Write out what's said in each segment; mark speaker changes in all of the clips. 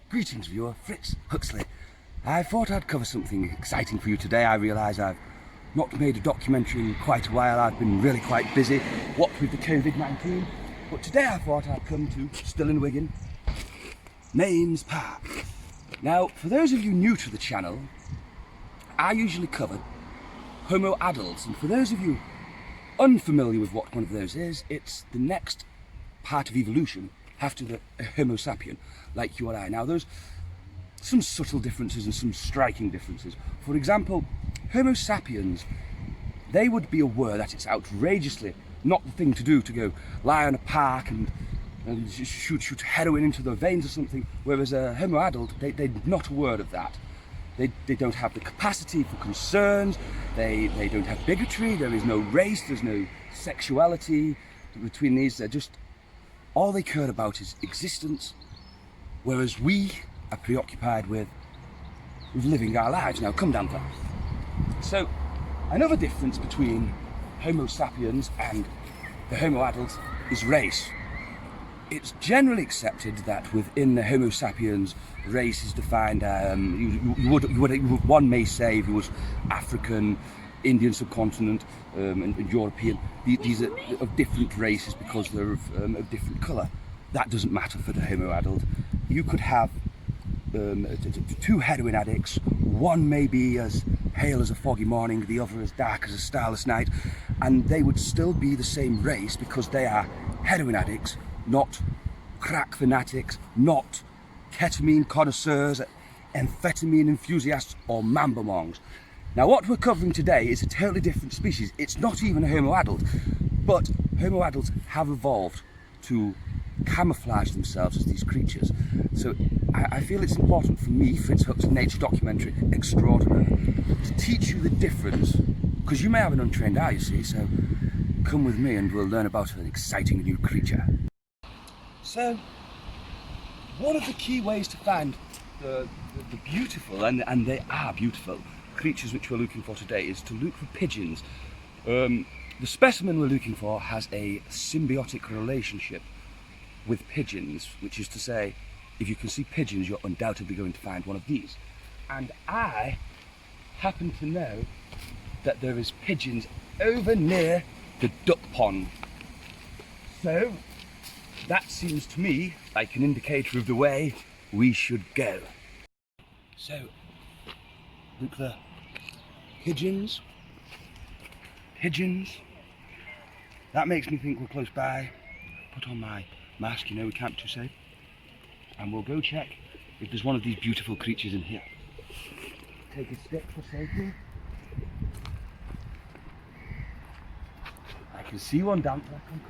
Speaker 1: Greetings viewer, Fritz Huxley. I thought I'd cover something exciting for you today. I realise I've not made a documentary in quite a while. I've been really quite busy, what with the COVID-19. But today I thought I'd come to, still in Wigan, Mains Park. Now, for those of you new to the channel, I usually cover Homo adults, and for those of you unfamiliar with what one of those is, it's the next part of evolution after the Homo sapien, like you and I. Now, there's some subtle differences and some striking differences. For example, Homo sapiens, they would be aware that it's outrageously not the thing to do to go lie on a park and shoot heroin into their veins or something, whereas a Homo adult, they're not aware of that. They don't have the capacity for concerns, they don't have bigotry, there is no race, there's no sexuality between these. They're just, all they care about is existence, whereas we are preoccupied with living our lives. Now, come down fast. So, another difference between Homo sapiens and the Homo adults is race. It's generally accepted that within the Homo sapiens, race is defined, one may say if he was African, Indian subcontinent, and European. These are of different races because they're of different colour. That doesn't matter for the Homo adult. You could have two heroin addicts, one may be as pale as a foggy morning, the other as dark as a starless night, and they would still be the same race because they are heroin addicts, not crack fanatics, not ketamine connoisseurs, amphetamine enthusiasts, or mambamongs. Now, what we're covering today is a totally different species. It's not even a Homo adult, but Homo adults have evolved to camouflage themselves as these creatures. So I feel it's important for me, Fritz Huxley, nature documentary extraordinaire, to teach you the difference, because you may have an untrained eye, you see, so come with me and we'll learn about an exciting new creature. So, one of the key ways to find the beautiful, and they are beautiful, creatures which we're looking for today is to look for pigeons. The specimen we're looking for has a symbiotic relationship with pigeons, which is to say, if you can see pigeons, you're undoubtedly going to find one of these. And I happen to know that there is pigeons over near the duck pond. So, that seems to me like an indicator of the way we should go. So, look there. Pigeons. Pigeons. That makes me think we're close by. Put on my mask, you know, we can't be too safe. And we'll go check if there's one of these beautiful creatures in here. Take a stick for safety. I can see one down there. Come.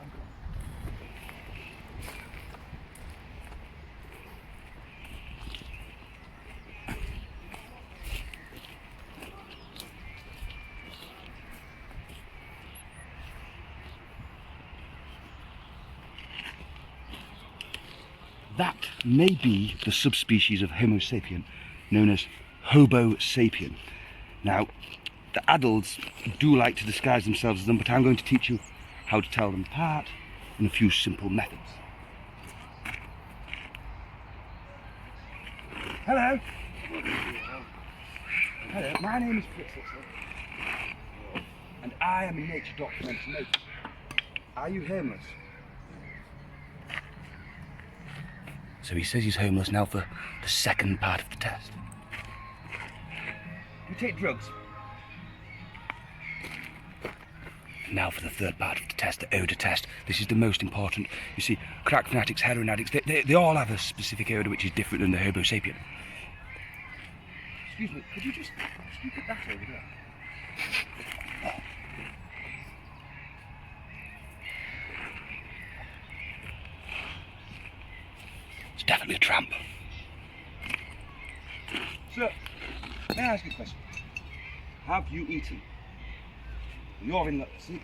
Speaker 1: That may be the subspecies of Homo sapien known as Hobo sapien. Now, the adults do like to disguise themselves as them, but I'm going to teach you how to tell them apart in a few simple methods. Hello. Hello, my name is Fritz Huxley, and I am a nature documentary maker. Are you homeless? So he says he's homeless now for the second part of the test. You take drugs. And now for the third part of the test, the odour test. This is the most important. You see, crack fanatics, heroin addicts, they all have a specific odour which is different than the Homo sapien. Excuse me, could you just put that over there? It's definitely a tramp. So, may I ask you a question? Have you eaten? You're in the... See,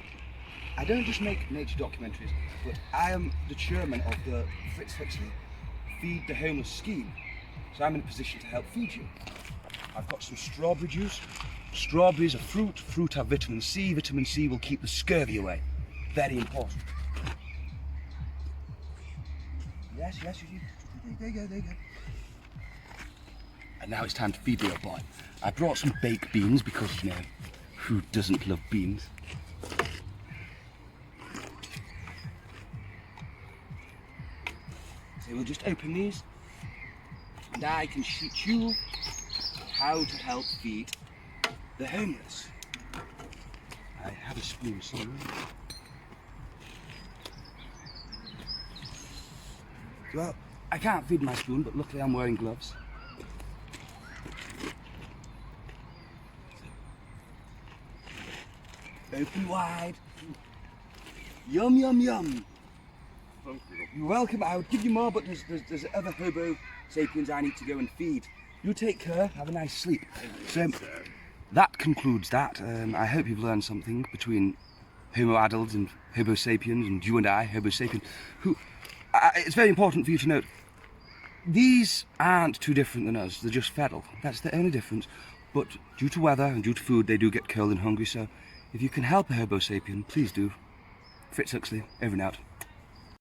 Speaker 1: I don't just make nature documentaries, but I am the chairman of the Fritz Huxley Feed the Homeless scheme. So I'm in a position to help feed you. I've got some strawberry juice. Strawberries are fruit. Fruit have vitamin C. Vitamin C will keep the scurvy away. Very important. Yes, there you go. And now it's time to feed the old boy. I brought some baked beans because, you know, who doesn't love beans? So we'll just open these and I can teach you how to help feed the homeless. I have a spoon somewhere. Well, I can't feed my spoon, but luckily I'm wearing gloves. Open wide. Yum, yum, yum. You're welcome. I would give you more, but there's other Homo sapiens I need to go and feed. You take care. Have a nice sleep. So that concludes that. I hope you've learned something between Homo adults and Homo sapiens, and you and I, Homo sapien. It's very important for you to note, these aren't too different than us. They're just feral. That's the only difference. But due to weather and due to food, they do get cold and hungry. So if you can help a Homo sapien, please do. Fritz Huxley, over and out.